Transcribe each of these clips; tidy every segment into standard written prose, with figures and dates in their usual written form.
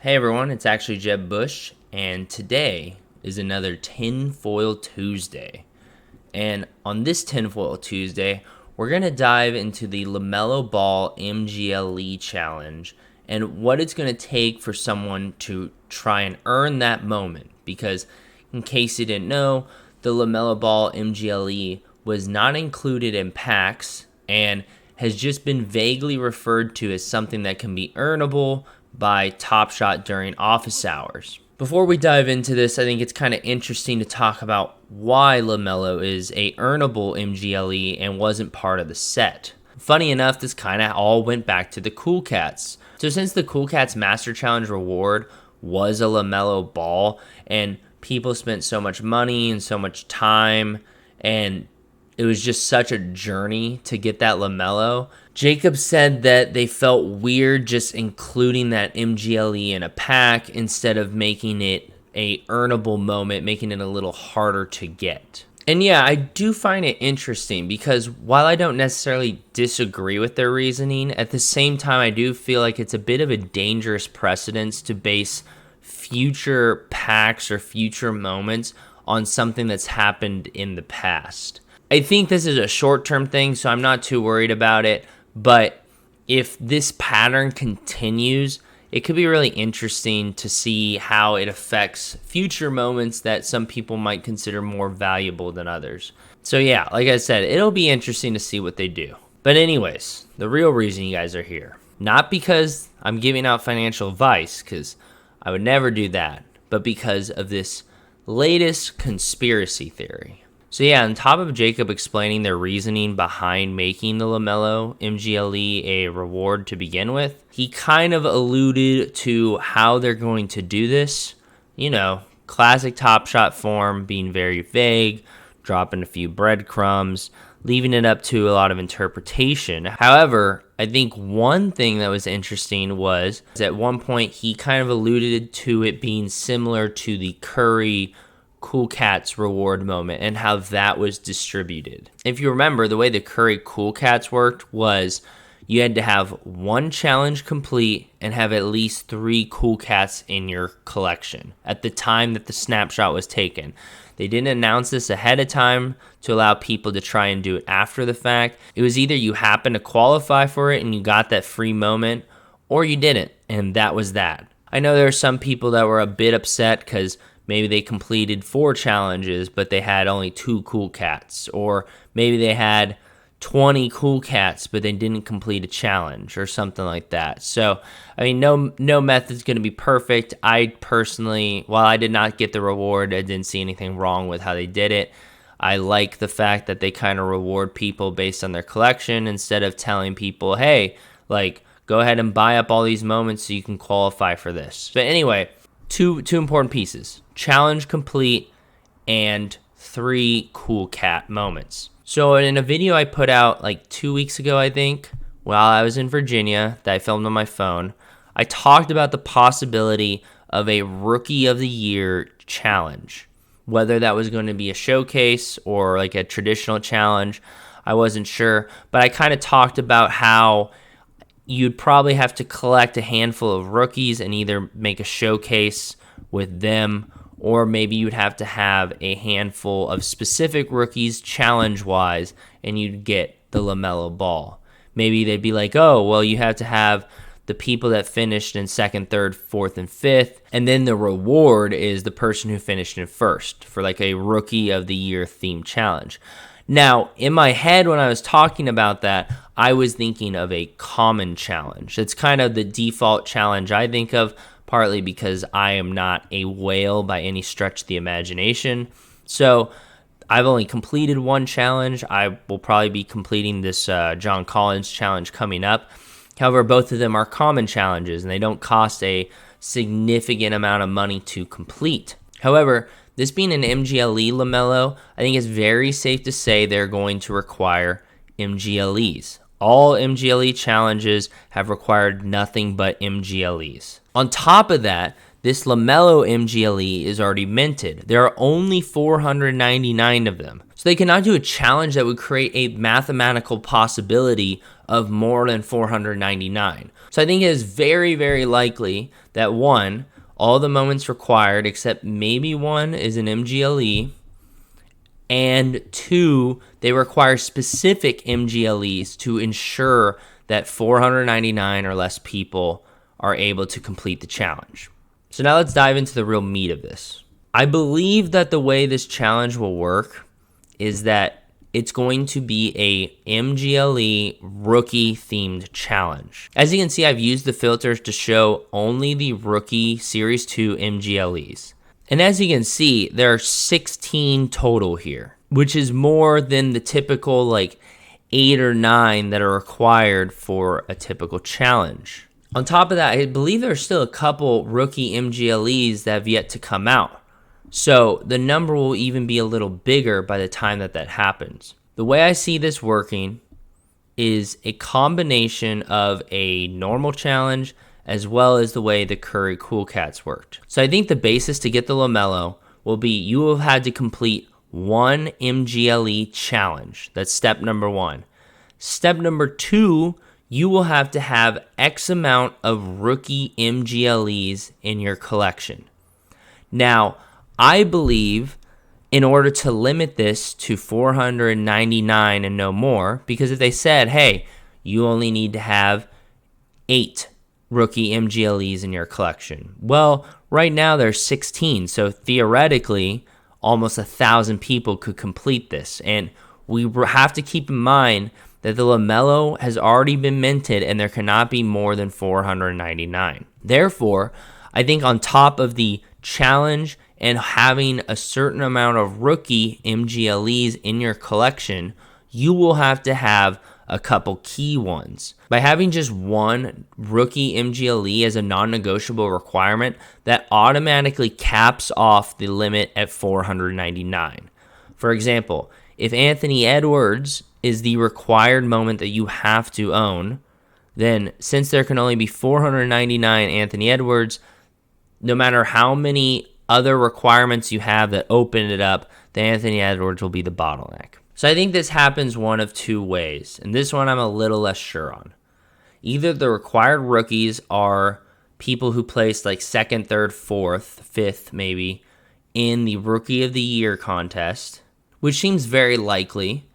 Hey everyone, it's ActuallyJebBush, and today is another Tinfoil Tuesday. And on this Tinfoil Tuesday, we're going to dive into the LaMelo Ball MGLE challenge and what it's going to take for someone to try and earn that moment. Because in case you didn't know, the LaMelo Ball MGLE was not included in packs and has just been vaguely referred to as something that can be earnable by Top Shot during office hours. Before we dive into this, I think it's kind of interesting to talk about why LaMelo is a earnable MGLE and wasn't part of the set. Funny enough, this kind of all went back to the Cool Cats. So since the Cool Cats Master Challenge reward was a LaMelo Ball, and people spent so much money and so much time, and it was just such a journey to get that LaMelo, Jacob said that they felt weird just including that MGLE in a pack instead of making it a earnable moment, making it a little harder to get. And yeah, I do find it interesting because while I don't necessarily disagree with their reasoning, at the same time I do feel like it's a bit of a dangerous precedence to base future packs or future moments on something that's happened in the past. I think this is a short-term thing, so I'm not too worried about it. But if this pattern continues, it could be really interesting to see how it affects future moments that some people might consider more valuable than others. So yeah, like I said, it'll be interesting to see what they do. But anyways, the real reason you guys are here, not because I'm giving out financial advice, because I would never do that, but because of this latest conspiracy theory. So yeah, on top of Jacob explaining their reasoning behind making the LaMelo MGLE a reward to begin with, he kind of alluded to how they're going to do this. You know, classic Top Shot form, being very vague, dropping a few breadcrumbs, leaving it up to a lot of interpretation. However, I think one thing that was interesting was at one point he kind of alluded to it being similar to the Curry Cool Cats reward moment and how that was distributed. If you remember, the way the Curry Cool Cats worked was you had to have one challenge complete and have at least 3 Cool Cats in your collection at the time that the snapshot was taken. They didn't announce this ahead of time to allow people to try and do it after the fact. It was either you happened to qualify for it and you got that free moment, or you didn't, and that was that. I know there are some people that were a bit upset because maybe they completed 4 challenges, but they had only 2 Cool Cats. Or maybe they had 20 Cool Cats, but they didn't complete a challenge or something like that. So, I mean, no method's going to be perfect. I personally, while I did not get the reward, I didn't see anything wrong with how they did it. I like the fact that they kind of reward people based on their collection instead of telling people, hey, like, go ahead and buy up all these moments so you can qualify for this. But anyway, two important pieces: challenge complete and 3 Cool Cat moments. So in a video I put out like 2 weeks ago, I think, while I was in Virginia, that I filmed on my phone, I talked about the possibility of a Rookie of the Year challenge. Whether that was going to be a showcase or like a traditional challenge, I wasn't sure. But I kind of talked about how you'd probably have to collect a handful of rookies and either make a showcase with them, or maybe you'd have to have a handful of specific rookies challenge-wise, and you'd get the LaMelo Ball. Maybe they'd be like, oh, well, you have to have the people that finished in 2nd, 3rd, 4th, and 5th, and then the reward is the person who finished in 1st for like a Rookie of the Year themed challenge. Now, in my head, when I was talking about that, I was thinking of a common challenge. It's kind of the default challenge I think of, partly because I am not a whale by any stretch of the imagination. So I've only completed 1 challenge. I will probably be completing this John Collins challenge coming up. However, both of them are common challenges, and they don't cost a significant amount of money to complete. However, this being an MGLE LaMelo, I think it's very safe to say they're going to require MGLEs. All MGLE challenges have required nothing but MGLEs. On top of that, this LaMelo MGLE is already minted. There are only 499 of them. So they cannot do a challenge that would create a mathematical possibility of more than 499. So I think it is very, very likely that one, all the moments required, except maybe one, is an MGLE, and two, they require specific MGLEs to ensure that 499 or less people are able to complete the challenge. So now let's dive into the real meat of this. I believe that the way this challenge will work is that it's going to be a MGLE rookie themed challenge. As you can see, I've used the filters to show only the rookie Series 2 MGLEs. And as you can see, there are 16 total here, which is more than the typical like 8 or 9 that are required for a typical challenge. On top of that, I believe there's still a couple rookie MGLEs that have yet to come out. So the number will even be a little bigger by the time that happens. The way I see this working is a combination of a normal challenge as well as the way the Curry Cool Cats worked. So I think the basis to get the LaMelo will be you will have had to complete one MGLE challenge. That's step number 1. Step number 2, you will have to have X amount of rookie MGLEs in your collection. Now, I believe in order to limit this to 499 and no more, because if they said, hey, you only need to have 8 rookie MGLEs in your collection. Well, right now there's 16, so theoretically, almost 1,000 people could complete this. And we have to keep in mind that the LaMelo has already been minted and there cannot be more than 499. Therefore, I think on top of the challenge and having a certain amount of rookie MGLEs in your collection, you will have to have a couple key ones. By having just one rookie MGLE as a non-negotiable requirement, that automatically caps off the limit at 499. For example, if Anthony Edwards is the required moment that you have to own, then since there can only be 499 Anthony Edwards, no matter how many other requirements you have that open it up, the Anthony Edwards will be the bottleneck. So I think this happens one of two ways, and this one I'm a little less sure on. Either the required rookies are people who placed like 2nd, 3rd, 4th, 5th maybe in the Rookie of the Year contest, which seems very likely,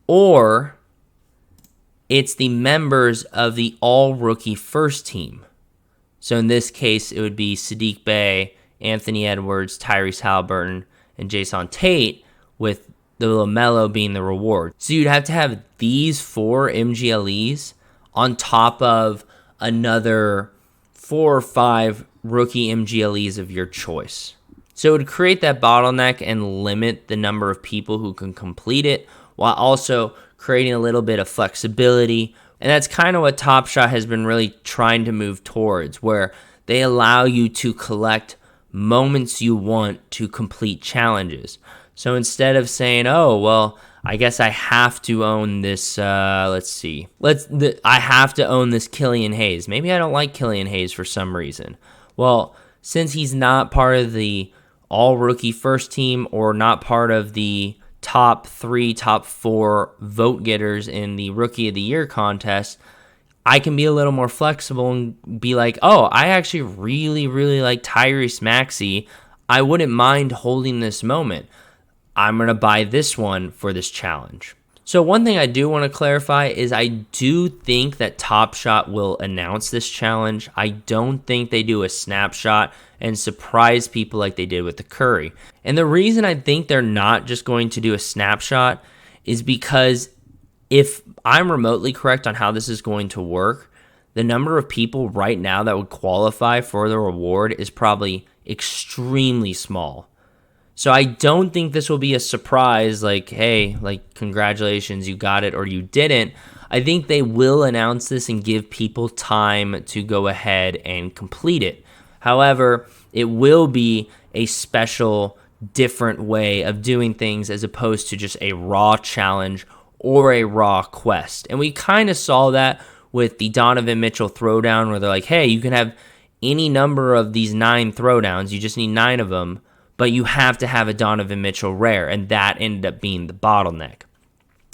or it's the members of the all-rookie first team. So in this case, it would be Saddiq Bey, Anthony Edwards, Tyrese Halliburton, and Jason Tate, with the LaMelo being the reward. So you'd have to have these 4 MGLEs on top of another 4 or 5 rookie MGLEs of your choice. So it would create that bottleneck and limit the number of people who can complete it, while also creating a little bit of flexibility. And that's kind of what Top Shot has been really trying to move towards, where they allow you to collect moments you want to complete challenges. So instead of saying, oh, well, I guess I have to own this, I have to own this Killian Hayes. Maybe I don't like Killian Hayes for some reason. Well, since he's not part of the all-rookie first team or not part of the top 3, top 4 vote getters in the Rookie of the Year contest, I can be a little more flexible and be like, oh, I actually really, really like Tyrese Maxey. I wouldn't mind holding this moment. I'm going to buy this one for this challenge. So one thing I do want to clarify is I do think that Top Shot will announce this challenge. I don't think they do a snapshot and surprise people like they did with the Curry. And the reason I think they're not just going to do a snapshot is because if I'm remotely correct on how this is going to work, the number of people right now that would qualify for the reward is probably extremely small. So I don't think this will be a surprise like, hey, like, congratulations, you got it or you didn't. I think they will announce this and give people time to go ahead and complete it. However, it will be a special, different way of doing things as opposed to just a raw challenge or a raw quest. And we kind of saw that with the Donovan Mitchell throwdown where they're like, hey, you can have any number of these 9 throwdowns. You just need 9 of them. But you have to have a Donovan Mitchell rare, and that ended up being the bottleneck.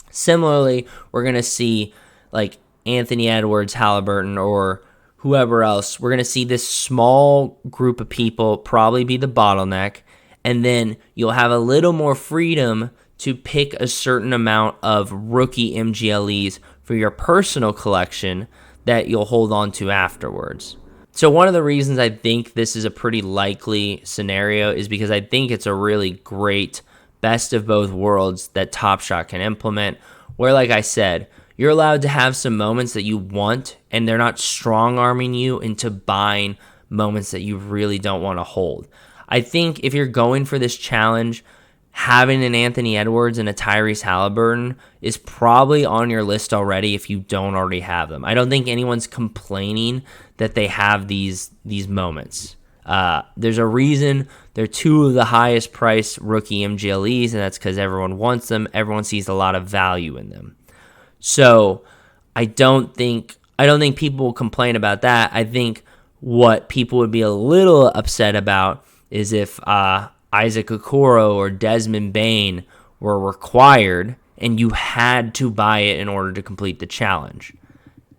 Similarly, we're going to see like Anthony Edwards, Halliburton, or whoever else, we're going to see this small group of people probably be the bottleneck. And then you'll have a little more freedom to pick a certain amount of rookie MGLEs for your personal collection that you'll hold on to afterwards. So one of the reasons I think this is a pretty likely scenario is because I think it's a really great best of both worlds that Top Shot can implement, where, like I said, you're allowed to have some moments that you want, and they're not strong-arming you into buying moments that you really don't want to hold. I think if you're going for this challenge, having an Anthony Edwards and a Tyrese Halliburton is probably on your list already if you don't already have them. I don't think anyone's complaining that they have these moments. There's a reason they're two of the highest priced rookie MGLEs, and that's because everyone wants them. Everyone sees a lot of value in them. So I don't think people will complain about that. I think what people would be a little upset about is if Isaac Okoro or Desmond Bane were required and you had to buy it in order to complete the challenge.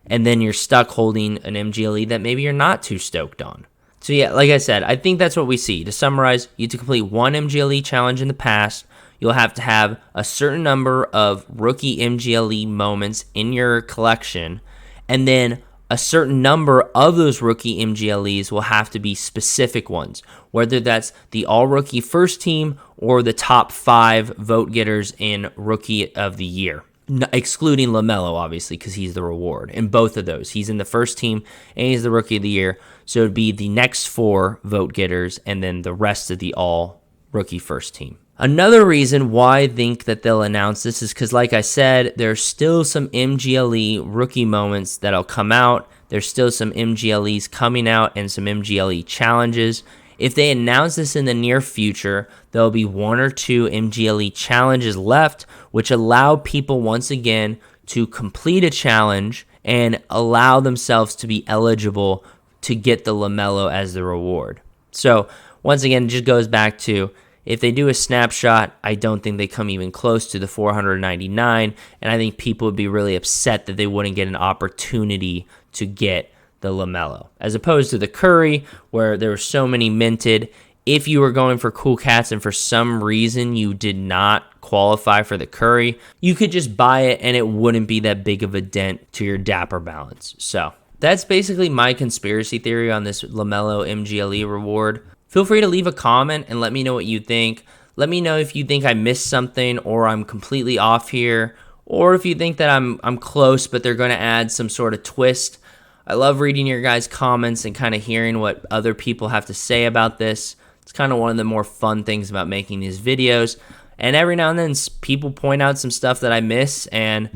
And then you're stuck holding an MGLE that maybe you're not too stoked on. So yeah, like I said, I think that's what we see. To summarize, you have to complete one MGLE challenge in the past. You'll have to have a certain number of rookie MGLE moments in your collection, and then a certain number of those rookie MGLEs will have to be specific ones, whether that's the all-rookie first team or the top 5 vote getters in Rookie of the Year, excluding LaMelo, obviously, because he's the reward. In both of those, he's in the first team and he's the Rookie of the Year, so it'd be the next 4 vote getters and then the rest of the all-rookie first team. Another reason why I think that they'll announce this is because, like I said, there's still some MGLE rookie moments that'll come out. There's still some MGLEs coming out and some MGLE challenges. If they announce this in the near future, there'll be 1 or 2 MGLE challenges left, which allow people once again to complete a challenge and allow themselves to be eligible to get the LaMelo as the reward. So once again, it just goes back to, if they do a snapshot, I don't think they come even close to the 499, and I think people would be really upset that they wouldn't get an opportunity to get the LaMelo, as opposed to the Curry, where there were so many minted. If you were going for cool cats and for some reason you did not qualify for the Curry, you could just buy it and it wouldn't be that big of a dent to your Dapper balance. So that's basically my conspiracy theory on this LaMelo MGLE reward. Feel free to leave a comment and let me know what you think. Let me know if you think I missed something or I'm completely off here, or if you think that I'm close but they're going to add some sort of twist. I love reading your guys' comments and kind of hearing what other people have to say about this. It's kind of one of the more fun things about making these videos. And every now and then people point out some stuff that I miss, and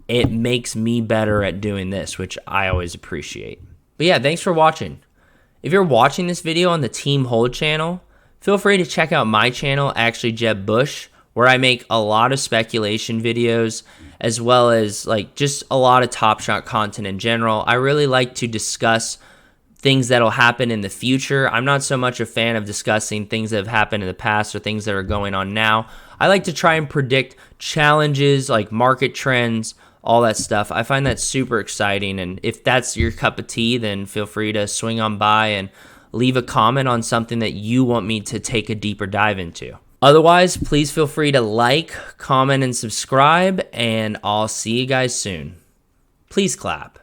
it makes me better at doing this, which I always appreciate. But yeah, thanks for watching. If you're watching this video on the Team Hold channel, feel free to check out my channel, ActuallyJebBush, where I make a lot of speculation videos, as well as like just a lot of Top Shot content in general. I really like to discuss things that'll happen in the future. I'm not so much a fan of discussing things that have happened in the past or things that are going on now. I like to try and predict challenges, like market trends, all that stuff. I find that super exciting, and if that's your cup of tea, then feel free to swing on by and leave a comment on something that you want me to take a deeper dive into. Otherwise, please feel free to like, comment, and subscribe, and I'll see you guys soon. Please clap.